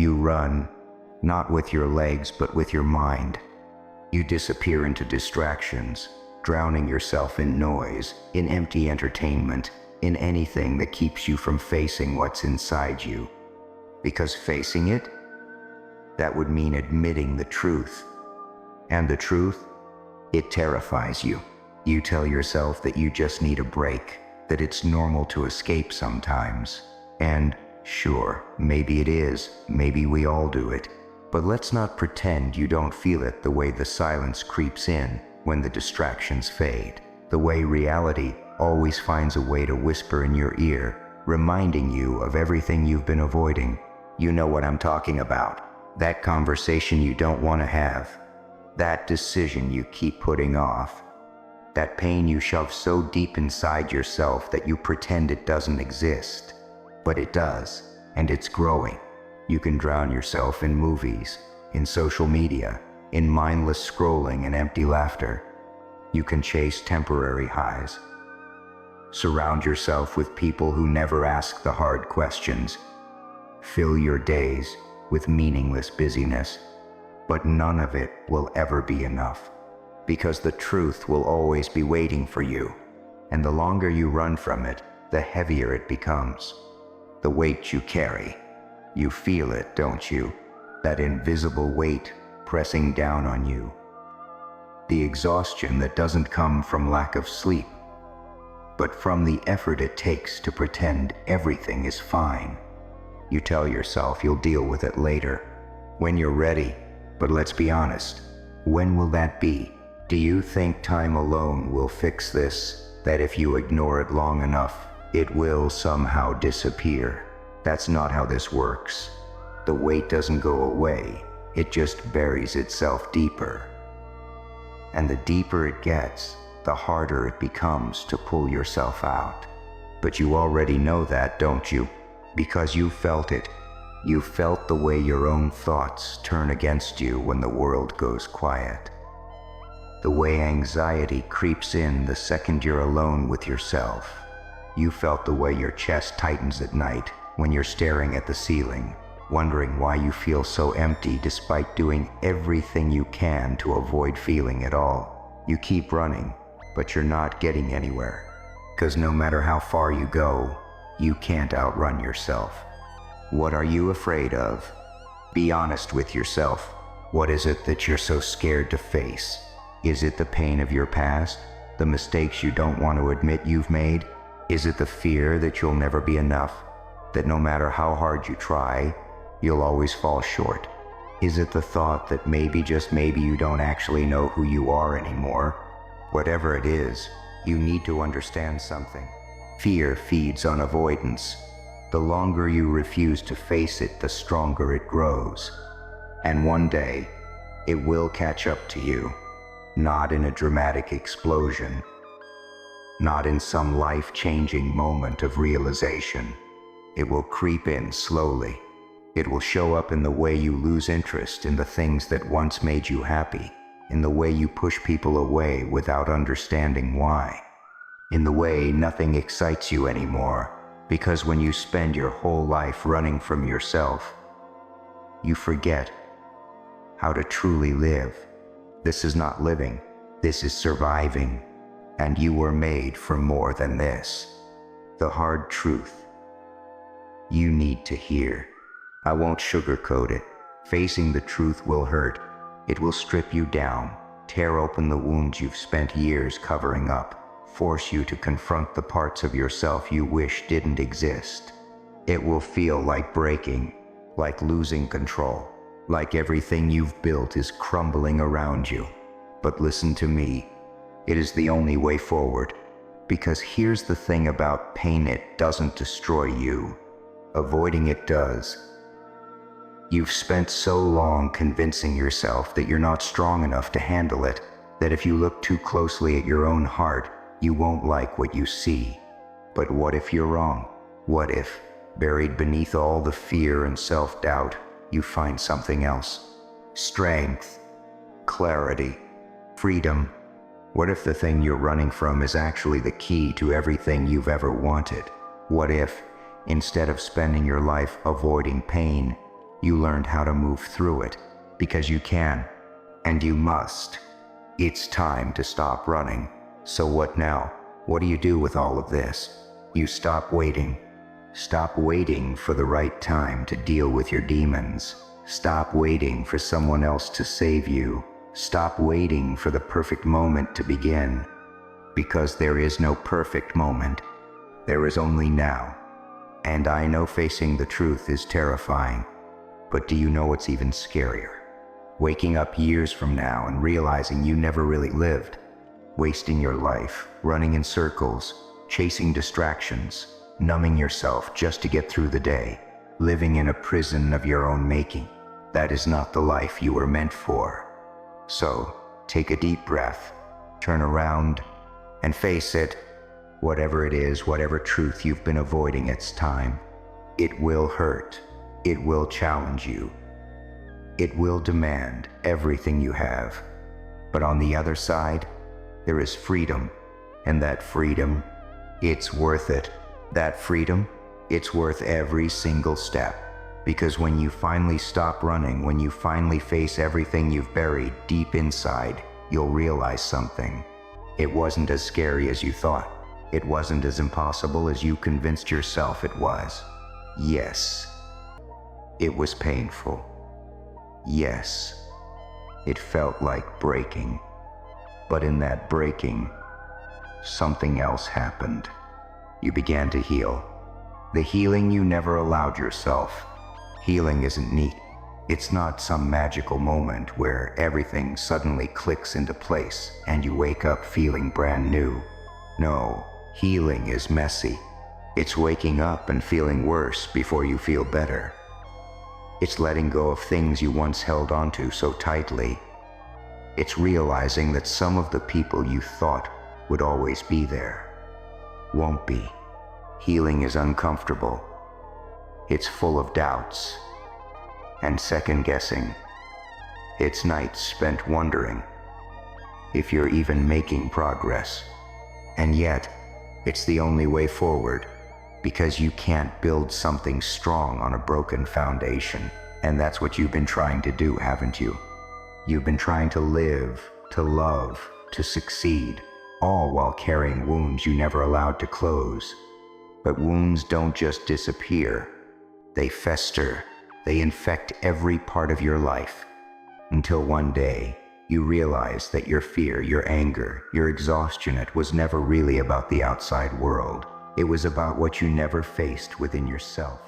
You run, not with your legs but with your mind. You disappear into distractions, drowning yourself in noise, in empty entertainment, in anything that keeps you from facing what's inside you. Because facing it, that would mean admitting the truth. And the truth, it terrifies you. You tell yourself that you just need a break, that it's normal to escape sometimes. And sure, maybe it is, maybe we all do it. But let's not pretend you don't feel it the way the silence creeps in when the distractions fade. The way reality always finds a way to whisper in your ear, reminding you of everything you've been avoiding. You know what I'm talking about. That conversation you don't want to have. That decision you keep putting off. That pain you shove so deep inside yourself that you pretend it doesn't exist. But it does, and it's growing. You can drown yourself in movies, in social media, in mindless scrolling and empty laughter. You can chase temporary highs. Surround yourself with people who never ask the hard questions. Fill your days with meaningless busyness. But none of it will ever be enough. Because the truth will always be waiting for you. And the longer you run from it, the heavier it becomes. The weight you carry. You feel it, don't you? That invisible weight pressing down on you. The exhaustion that doesn't come from lack of sleep, but from the effort it takes to pretend everything is fine. You tell yourself you'll deal with it later, when you're ready. But let's be honest, when will that be? Do you think time alone will fix this? That if you ignore it long enough, it will somehow disappear? That's not how this works. The weight doesn't go away, it just buries itself deeper. And the deeper it gets, the harder it becomes to pull yourself out. But you already know that, don't you? Because you felt it. You felt the way your own thoughts turn against you when the world goes quiet. The way anxiety creeps in the second you're alone with yourself. You felt the way your chest tightens at night when you're staring at the ceiling, wondering why you feel so empty despite doing everything you can to avoid feeling it all. You keep running, but you're not getting anywhere. 'Cause no matter how far you go, you can't outrun yourself. What are you afraid of? Be honest with yourself. What is it that you're so scared to face? Is it the pain of your past? The mistakes you don't want to admit you've made? Is it the fear that you'll never be enough? That no matter how hard you try, you'll always fall short? Is it the thought that maybe, just maybe, you don't actually know who you are anymore? Whatever it is, you need to understand something. Fear feeds on avoidance. The longer you refuse to face it, the stronger it grows. And one day, it will catch up to you. Not in a dramatic explosion. Not in some life-changing moment of realization. It will creep in slowly. It will show up in the way you lose interest in the things that once made you happy, in the way you push people away without understanding why, in the way nothing excites you anymore, because when you spend your whole life running from yourself, you forget how to truly live. This is not living, this is surviving, and you were made for more than this. The hard truth you need to hear. I won't sugarcoat it. Facing the truth will hurt. It will strip you down, tear open the wounds you've spent years covering up, force you to confront the parts of yourself you wish didn't exist. It will feel like breaking, like losing control, like everything you've built is crumbling around you. But listen to me. It is the only way forward. Because here's the thing about pain: it doesn't destroy you. Avoiding it does. You've spent so long convincing yourself that you're not strong enough to handle it, that if you look too closely at your own heart, you won't like what you see. But what if you're wrong? What if, buried beneath all the fear and self-doubt, you find something else? Strength, clarity, freedom. What if the thing you're running from is actually the key to everything you've ever wanted? What if, instead of spending your life avoiding pain, You learned how to move through it, because you can, and you must. It's time to stop running. So what now? What do you do with all of this? You stop waiting. Stop waiting for the right time to deal with your demons. Stop waiting for someone else to save you. Stop waiting for the perfect moment to begin. Because there is no perfect moment. There is only now. And I know facing the truth is terrifying. But do you know what's even scarier? Waking up years from now and realizing you never really lived. Wasting your life, running in circles, chasing distractions, numbing yourself just to get through the day, living in a prison of your own making. That is not the life you were meant for. So, take a deep breath, turn around, and face it. Whatever it is, whatever truth you've been avoiding, it's time. It will hurt. It will challenge you. It will demand everything you have. But on the other side, there is freedom. And that freedom, it's worth it. That freedom, it's worth every single step. Because when you finally stop running, when you finally face everything you've buried deep inside, you'll realize something. It wasn't as scary as you thought. It wasn't as impossible as you convinced yourself it was. Yes, it was painful. Yes, it felt like breaking. But in that breaking, something else happened. You began to heal. The healing you never allowed yourself. Healing isn't neat. It's not some magical moment where everything suddenly clicks into place and you wake up feeling brand new. No, healing is messy. It's waking up and feeling worse before you feel better. It's letting go of things you once held onto so tightly. It's realizing that some of the people you thought would always be there won't be. Healing is uncomfortable. It's full of doubts and second-guessing. It's nights spent wondering if you're even making progress. And yet, it's the only way forward, because you can't build something strong on a broken foundation. And that's what you've been trying to do, haven't you? You've been trying to live, to love, to succeed, all while carrying wounds you never allowed to close. But wounds don't just disappear. They fester. They infect every part of your life. Until one day, you realize that your fear, your anger, your exhaustion, it was never really about the outside world. It was about what you never faced within yourself.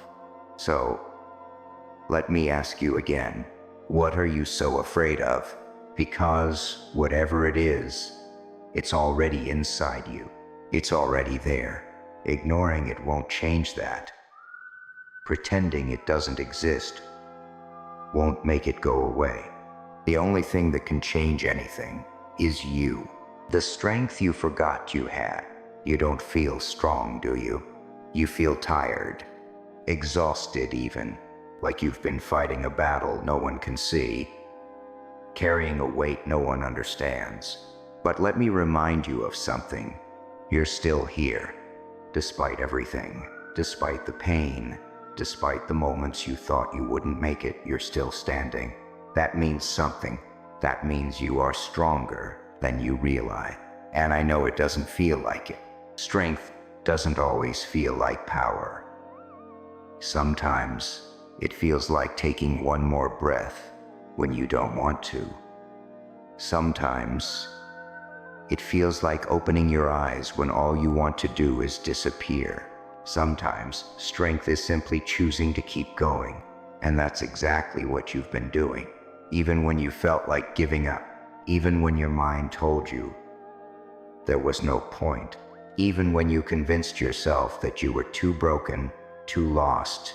So, let me ask you again, what are you so afraid of? Because whatever it is, it's already inside you. It's already there. Ignoring it won't change that. Pretending it doesn't exist won't make it go away. The only thing that can change anything is you. The strength you forgot you had. You don't feel strong, do you? You feel tired, exhausted even, like you've been fighting a battle no one can see, carrying a weight no one understands. But let me remind you of something. You're still here, despite everything, despite the pain, despite the moments you thought you wouldn't make it, you're still standing. That means something. That means you are stronger than you realize. And I know it doesn't feel like it. Strength doesn't always feel like power. Sometimes it feels like taking one more breath when you don't want to. Sometimes it feels like opening your eyes when all you want to do is disappear. Sometimes strength is simply choosing to keep going, and that's exactly what you've been doing. Even when you felt like giving up, even when your mind told you there was no point, even when you convinced yourself that you were too broken, too lost,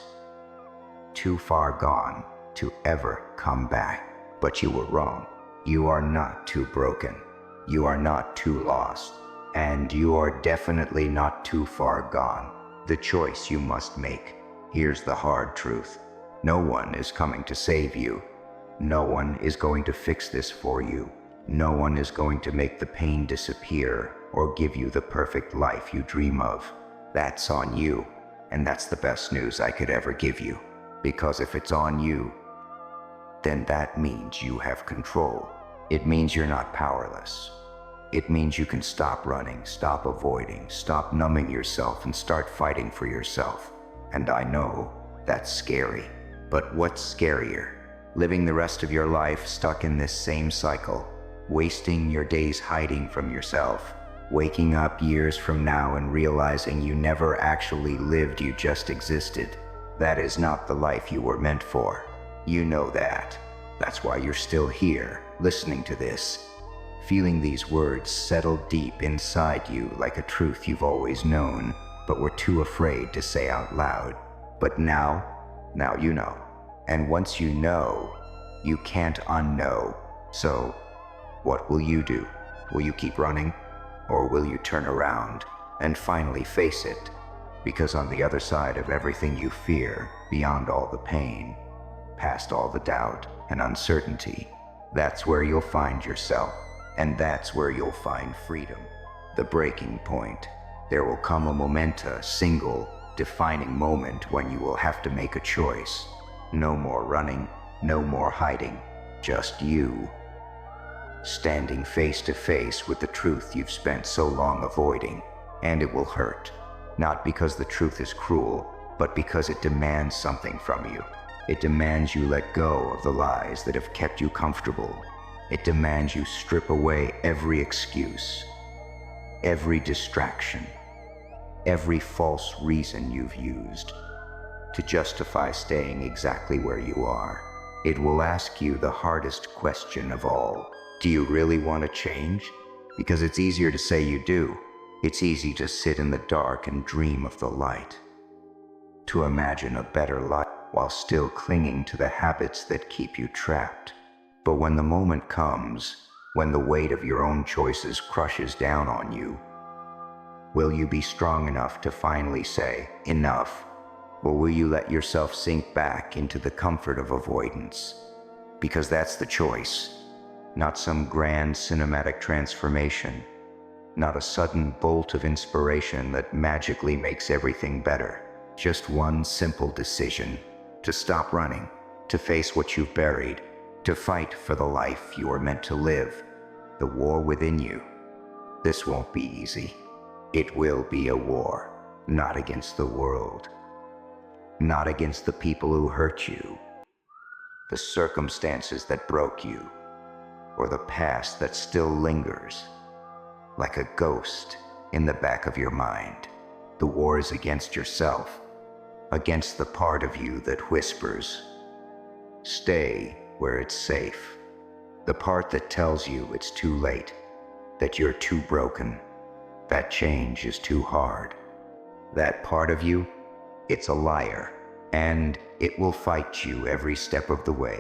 too far gone to ever come back. But you were wrong. You are not too broken. You are not too lost. And you are definitely not too far gone. The choice you must make. Here's the hard truth. No one is coming to save you. No one is going to fix this for you. No one is going to make the pain disappear or give you the perfect life you dream of. That's on you, and that's the best news I could ever give you. Because if it's on you, then that means you have control. It means you're not powerless. It means you can stop running, stop avoiding, stop numbing yourself, and start fighting for yourself. And I know that's scary. But what's scarier? Living the rest of your life stuck in this same cycle, wasting your days hiding from yourself, waking up years from now and realizing you never actually lived, you just existed. That is not the life you were meant for. You know that. That's why you're still here, listening to this, feeling these words settle deep inside you like a truth you've always known, but were too afraid to say out loud. But now you know. And once you know, you can't unknow. So, what will you do? Will you keep running? Or will you turn around and finally face it? Because on the other side of everything you fear, beyond all the pain, past all the doubt and uncertainty, that's where you'll find yourself. And that's where you'll find freedom. The breaking point. There will come a single, defining moment when you will have to make a choice. No more running, no more hiding, just you, standing face to face with the truth you've spent so long avoiding. And it will hurt, not because the truth is cruel, but because it demands something from you. It demands you let go of the lies that have kept you comfortable. It demands you strip away every excuse, every distraction, every false reason you've used to justify staying exactly where you are. It will ask you the hardest question of all. Do you really want to change? Because it's easier to say you do. It's easy to sit in the dark and dream of the light, to imagine a better life while still clinging to the habits that keep you trapped. But when the moment comes, when the weight of your own choices crushes down on you, will you be strong enough to finally say, enough? Or will you let yourself sink back into the comfort of avoidance? Because that's the choice, not some grand cinematic transformation, not a sudden bolt of inspiration that magically makes everything better. Just one simple decision: to stop running, to face what you've buried, to fight for the life you are meant to live, the war within you. This won't be easy. It will be a war, not against the world, not against the people who hurt you, the circumstances that broke you, or the past that still lingers like a ghost in the back of your mind. The war is against yourself, against the part of you that whispers, stay where it's safe. The part that tells you it's too late, that you're too broken, that change is too hard. That part of you, it's a liar, and it will fight you every step of the way,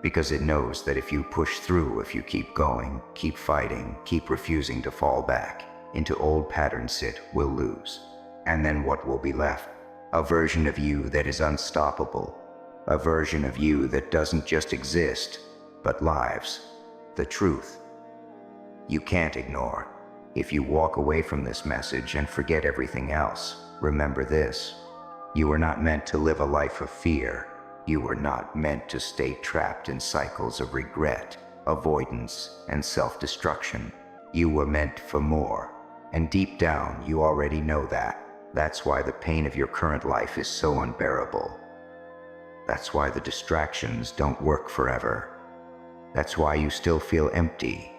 because it knows that if you push through, if you keep going, keep fighting, keep refusing to fall back into old patterns, it will lose. And then what will be left? A version of you that is unstoppable, a version of you that doesn't just exist, but lives. The truth you can't ignore. If you walk away from this message and forget everything else, remember this: you were not meant to live a life of fear. You were not meant to stay trapped in cycles of regret, avoidance, and self-destruction. You were meant for more, and deep down you already know that. That's why the pain of your current life is so unbearable. That's why the distractions don't work forever. That's why you still feel empty,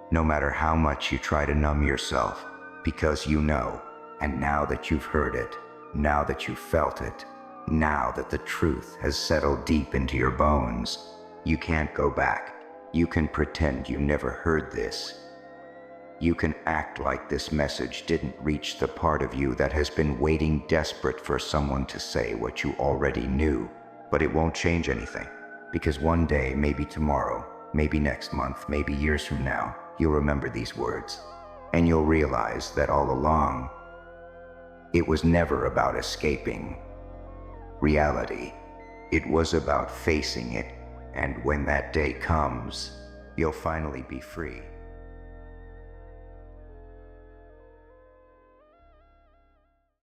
no matter how much you try to numb yourself, because you know. And now that you've heard it, now that you've felt it, now that the truth has settled deep into your bones, you can't go back. You can pretend you never heard this. You can act like this message didn't reach the part of you that has been waiting desperate for someone to say what you already knew. But it won't change anything, because one day, maybe tomorrow, maybe next month, maybe years from now, you'll remember these words, and you'll realize that all along, it was never about escaping reality. It was about facing it, and when that day comes, you'll finally be free.